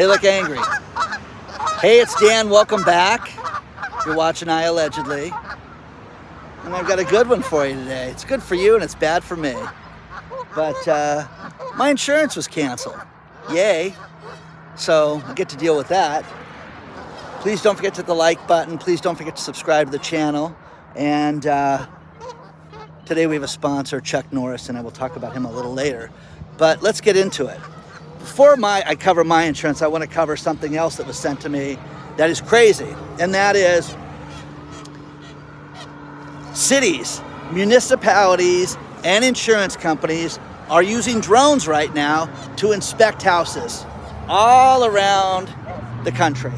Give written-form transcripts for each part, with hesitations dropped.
They look angry. Hey, it's Dan. Welcome back. You're watching iAllegedly. And I've got a good one for you today. It's good for you and it's bad for me. But my insurance was canceled. Yay. So I get to deal with that. Please don't forget to hit the like button. Please don't forget to subscribe to the channel. And today we have a sponsor, Chuck Norris, and I will talk about him a little later. But let's get into it. Before I cover my insurance, I want to cover something else that was sent to me that is crazy. And that is cities, municipalities, and insurance companies are using drones right now to inspect houses all around the country.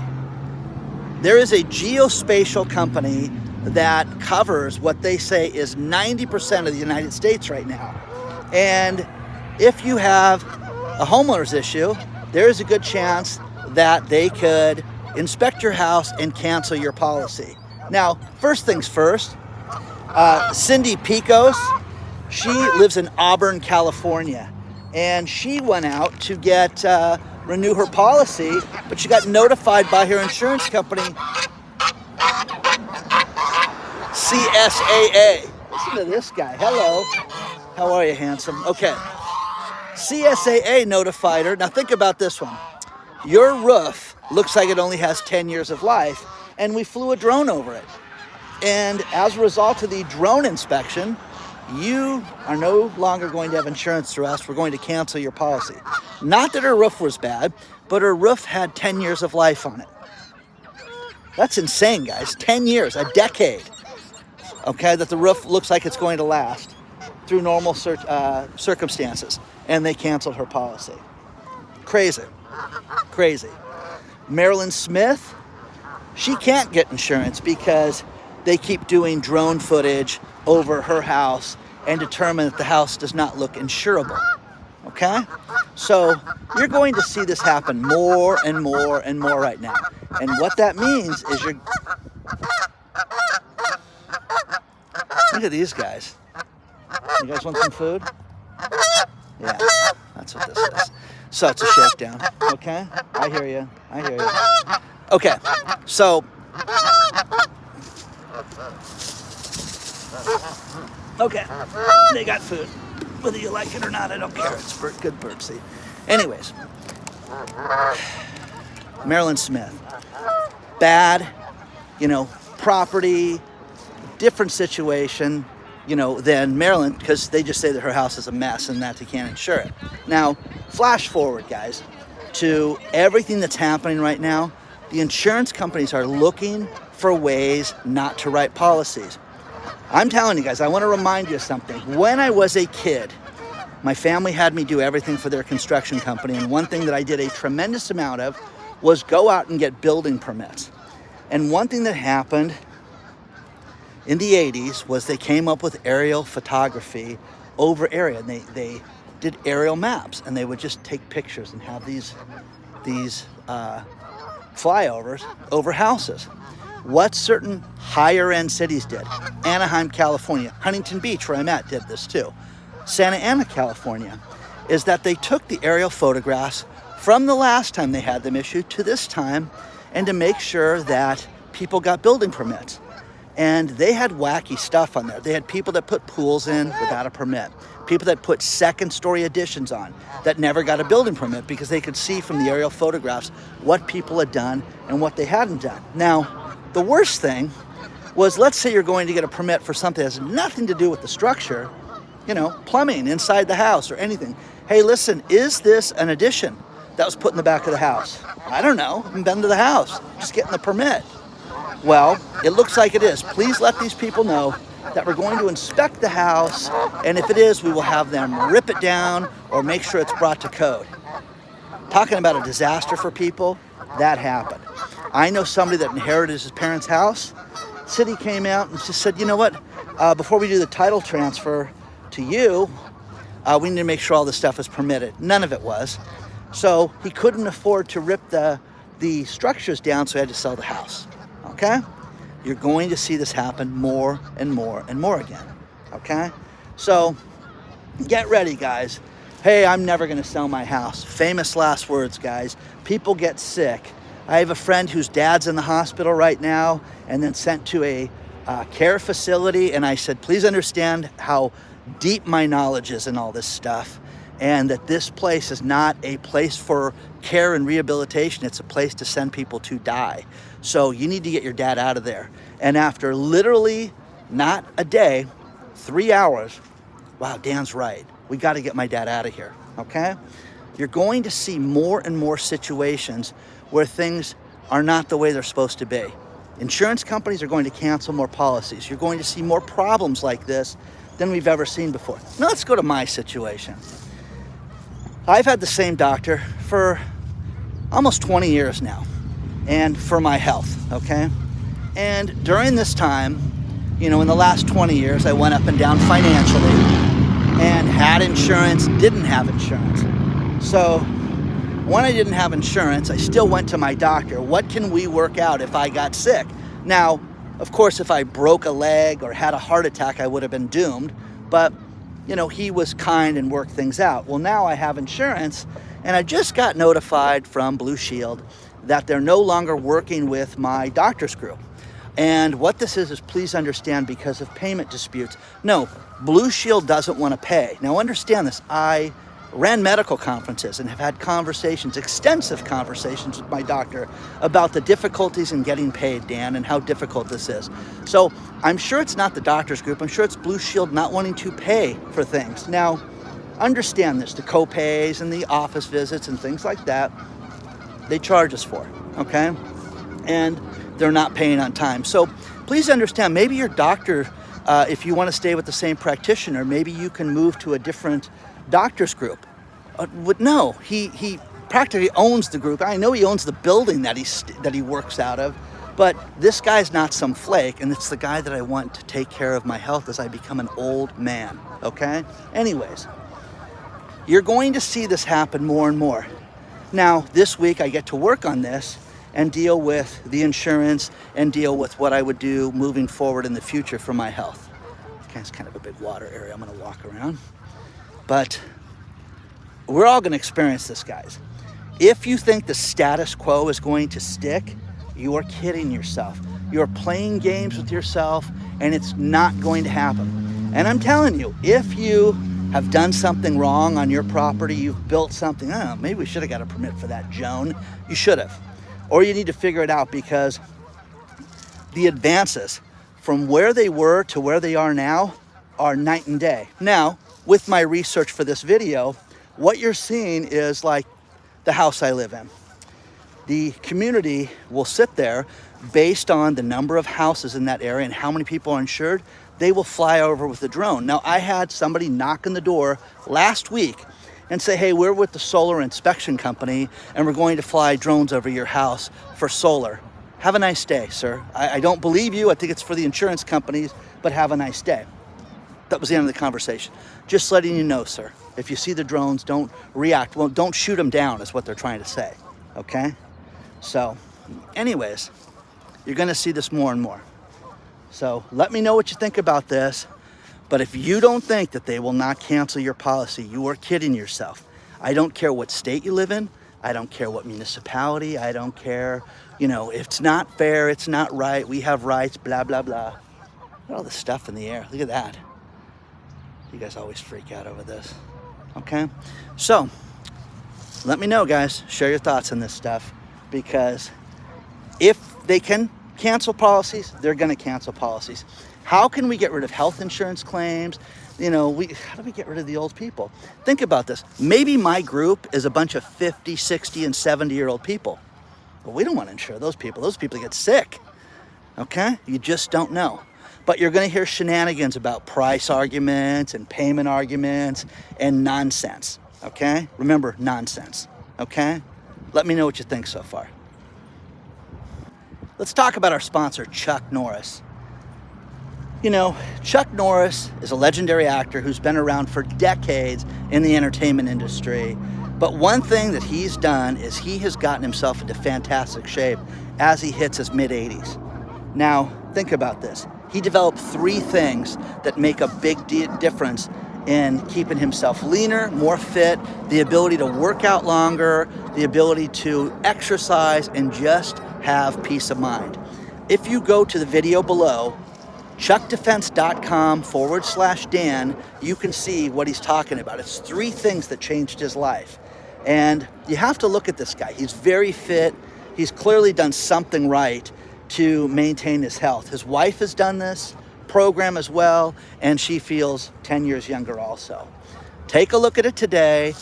There is a geospatial company that covers what they say is 90% of the United States right now. And if you have a homeowners issue, there is a good chance that they could inspect your house and cancel your policy. Now, first things first, Cindy Picos, she lives in Auburn, California, and she went out to get renew her policy, but she got notified by her insurance company, CSAA. Listen to this guy. Hello. How are you, handsome? Okay. CSAA notified her. Now think about this one. Your roof looks like it only has 10 years of life, and we flew a drone over it. And as a result of the drone inspection, you are no longer going to have insurance through us. We're going to cancel your policy. Not that her roof was bad, but her roof had 10 years of life on it. That's insane, guys. 10 years, a decade, okay, that the roof looks like it's going to last through normal circumstances. And they canceled her policy. Crazy. Crazy. Marilyn Smith, she can't get insurance because they keep doing drone footage over her house and determine that the house does not look insurable. Okay? So you're going to see this happen more and more and more right now. And what that means is you're... Look at these guys. You guys want some food? Yeah, that's what this is. So it's a shakedown, okay? I hear you. Okay, so... Okay, they got food. Whether you like it or not, I don't care. It's good bird seed. Anyways, Marilyn Smith. Bad, property, different situation, than Marilyn, because they just say that her house is a mess and that they can't insure it. Now, flash forward, guys, to everything that's happening right now. The insurance companies are looking for ways not to write policies. I'm telling you guys, I want to remind you of something. When I was a kid, my family had me do everything for their construction company, and one thing that I did a tremendous amount of was go out and get building permits. And one thing that happened in the 80s was they came up with aerial photography over area. And they did aerial maps, and they would just take pictures and have these flyovers over houses. What certain higher end cities did, Anaheim, California, Huntington Beach, where I'm at, did this too. Santa Ana, California, is that they took the aerial photographs from the last time they had them issued to this time, and to make sure that people got building permits. And they had wacky stuff on there. They had people that put pools in without a permit. People that put second-story additions on that never got a building permit because they could see from the aerial photographs what people had done and what they hadn't done. Now, the worst thing was, let's say you're going to get a permit for something that has nothing to do with the structure, plumbing inside the house or anything. Hey, listen, is this an addition that was put in the back of the house? I don't know. I haven't been to the house. Just getting the permit. Well, it looks like it is. Please let these people know that we're going to inspect the house, and if it is, we will have them rip it down or make sure it's brought to code. Talking about a disaster for people, that happened. I know somebody that inherited his parents' house. City came out and just said, you know what, before we do the title transfer to you, we need to make sure all this stuff is permitted. None of it was. So he couldn't afford to rip the structures down, so he had to sell the house. Okay? You're going to see this happen more and more and more again. Okay? So get ready, guys. Hey, I'm never going to sell my house. Famous last words, guys. People get sick. I have a friend whose dad's in the hospital right now and then sent to a care facility. And I said, please understand how deep my knowledge is in all this stuff, and that this place is not a place for care and rehabilitation. It's a place to send people to die. So you need to get your dad out of there. And after literally not a day, 3 hours, wow, Dan's right. We got to get my dad out of here, okay? You're going to see more and more situations where things are not the way they're supposed to be. Insurance companies are going to cancel more policies. You're going to see more problems like this than we've ever seen before. Now let's go to my situation. I've had the same doctor for almost 20 years now, and for my health, okay? And during this time, you know, in the last 20 years, I went up and down financially, and had insurance, didn't have insurance. So when I didn't have insurance, I still went to my doctor. What can we work out if I got sick? Now, of course, if I broke a leg or had a heart attack, I would have been doomed. But, you know, he was kind and worked things out. Well, now I have insurance, and I just got notified from Blue Shield that they're no longer working with my doctor's group. And what this is please understand, because of payment disputes. No, Blue Shield doesn't want to pay. Now understand this, I ran medical conferences and have had conversations, extensive conversations with my doctor about the difficulties in getting paid, Dan, and how difficult this is. So I'm sure it's not the doctor's group. I'm sure it's Blue Shield not wanting to pay for things. Now, understand this, the co-pays and the office visits and things like that, they charge us for, okay? And they're not paying on time. So please understand, maybe your doctor, if you want to stay with the same practitioner, maybe you can move to a different doctor's group. No, he practically owns the group. I know he owns the building that he works out of, but this guy's not some flake, and it's the guy that I want to take care of my health as I become an old man, okay? Anyways, you're going to see this happen more and more. Now, this week I get to work on this and deal with the insurance and deal with what I would do moving forward in the future for my health. Okay, it's kind of a big water area I'm gonna walk around. But we're all gonna experience this, guys. If you think the status quo is going to stick, you are kidding yourself. You're playing games with yourself, and it's not going to happen. And I'm telling you, if you have done something wrong on your property, you've built something, oh, maybe we should have got a permit for that, Joan. You should have. Or you need to figure it out, because the advances from where they were to where they are now are night and day. Now, with my research for this video, what you're seeing is like the house I live in. The community will sit there based on the number of houses in that area and how many people are insured. They will fly over with a drone. Now, I had somebody knock on the door last week and say, hey, we're with the solar inspection company, and we're going to fly drones over your house for solar. Have a nice day, sir. I don't believe you. I think it's for the insurance companies, but have a nice day. That was the end of the conversation. Just letting you know, sir, if you see the drones, don't react. Well, don't shoot them down is what they're trying to say, okay? So, anyways, you're gonna see this more and more. So let me know what you think about this. But if you don't think that they will not cancel your policy, you are kidding yourself. I don't care what state you live in. I don't care what municipality. I don't care, you know, if it's not fair, it's not right. We have rights, blah, blah, blah. Look at all this stuff in the air. Look at that. You guys always freak out over this. Okay? So, let me know, guys. Share your thoughts on this stuff. Because if they can cancel policies, they're going to cancel policies. How can we get rid of health insurance claims? You know, how do we get rid of the old people? Think about this. Maybe my group is a bunch of 50, 60, and 70-year-old people. But we don't want to insure those people. Those people get sick. Okay? You just don't know. But you're going to hear shenanigans about price arguments and payment arguments and nonsense. Okay? Remember, nonsense. Okay? Let me know what you think so far. Let's talk about our sponsor, Chuck Norris. You know, Chuck Norris is a legendary actor who's been around for decades in the entertainment industry. But one thing that he's done is he has gotten himself into fantastic shape as he hits his mid-80s. Now, think about this. He developed 3 things that make a big difference in keeping himself leaner, more fit, the ability to work out longer, the ability to exercise, and just have peace of mind. If you go to the video below, chuckdefense.com/Dan, you can see what he's talking about. It's 3 things that changed his life. And you have to look at this guy. He's very fit. He's clearly done something right to maintain his health. His wife has done this program as well, and she feels 10 years younger also. Take a look at it today.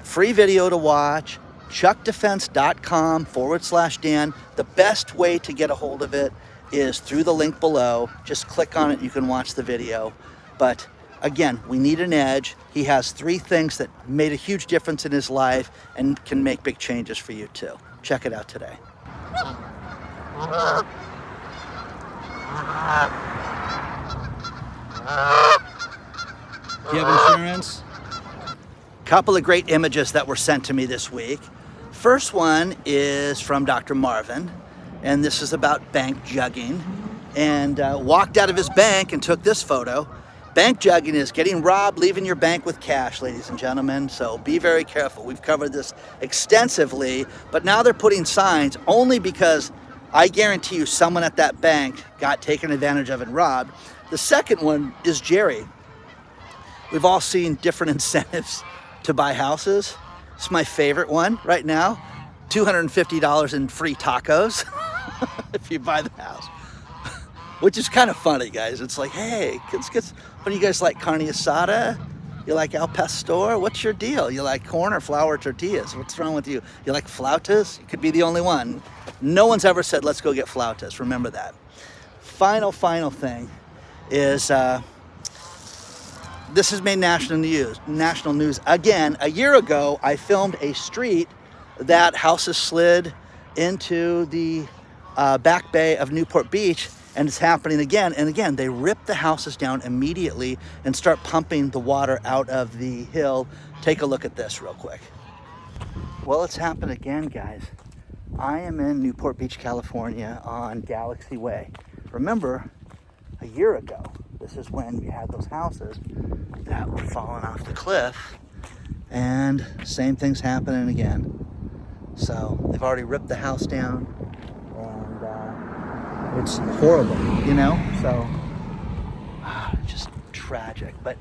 Free video to watch. chuckdefense.com/Dan. The best way to get a hold of it is through the link below. Just click on it, you can watch the video. But again, we need an edge. He has 3 things that made a huge difference in his life and can make big changes for you too. Check it out today. Do you have insurance? Couple of great images that were sent to me this week. First one is from Dr. Marvin, and this is about bank jugging, and walked out of his bank and took this photo. Bank jugging is getting robbed, leaving your bank with cash, ladies and gentlemen, so be very careful. We've covered this extensively, but now they're putting signs only because I guarantee you someone at that bank got taken advantage of and robbed. The second one is Jerry. We've all seen different incentives to buy houses. It's my favorite one right now. $250 in free tacos if you buy the house, which is kind of funny, guys. It's like, hey, what do you guys like, carne asada? You like al pastor? What's your deal? You like corn or flour tortillas? What's wrong with you? You like flautas? You could be the only one. No one's ever said, let's go get flautas. Remember that. Final thing is, this has made national news again. A year ago, I filmed a street that houses slid into the back bay of Newport Beach, and it's happening again and again. They rip the houses down immediately and start pumping the water out of the hill. Take a look at this real quick. Well, it's happened again, guys. I am in Newport Beach, California on Galaxy Way. Remember, a year ago, this is when we had those houses that were falling off the cliff, and same thing's happening again. So they've already ripped the house down, and it's horrible, you know? So just tragic. But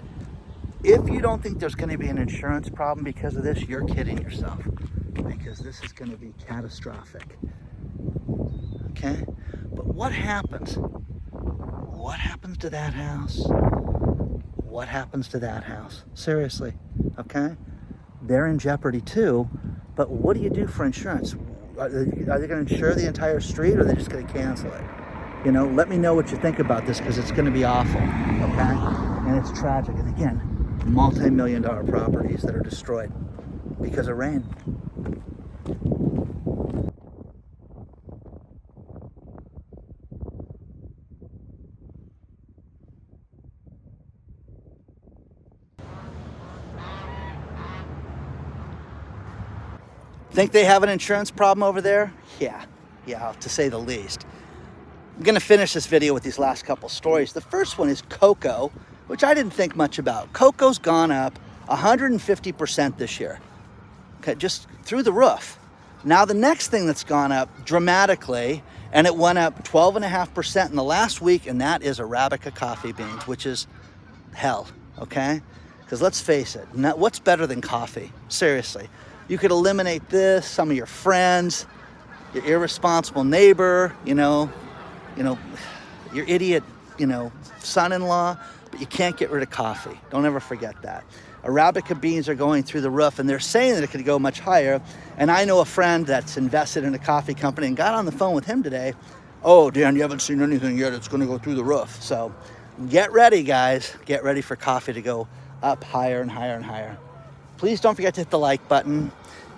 if you don't think there's going to be an insurance problem because of this, you're kidding yourself, because this is going to be catastrophic. Okay? But what happens? What happens to that house? What happens to that house? Seriously, okay? They're in jeopardy too, but what do you do for insurance? Are they going to insure the entire street, or are they just going to cancel it? You know, let me know what you think about this, because it's going to be awful, okay? And it's tragic. And again, multi-million-dollar properties that are destroyed because of rain. Think they have an insurance problem over there? Yeah, to say the least. I'm gonna finish this video with these last couple stories. The first one is cocoa, which I didn't think much about. Cocoa's gone up 150% this year, okay, just through the roof. Now the next thing that's gone up dramatically, and it went up 12.5% in the last week, and that is Arabica coffee beans, which is hell, okay? Because let's face it, what's better than coffee? Seriously. You could eliminate this, some of your friends, your irresponsible neighbor, you know, your idiot, son-in-law, but you can't get rid of coffee. Don't ever forget that. Arabica beans are going through the roof, and they're saying that it could go much higher. And I know a friend that's invested in a coffee company and got on the phone with him today. Oh, Dan, you haven't seen anything yet. It's going to go through the roof. So get ready, guys. Get ready for coffee to go up higher and higher and higher. Please don't forget to hit the like button.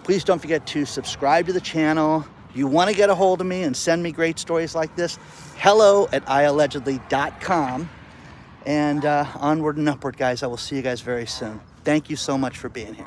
Please don't forget to subscribe to the channel. If you want to get a hold of me and send me great stories like this, hello@iallegedly.com. And onward and upward, guys. I will see you guys very soon. Thank you so much for being here.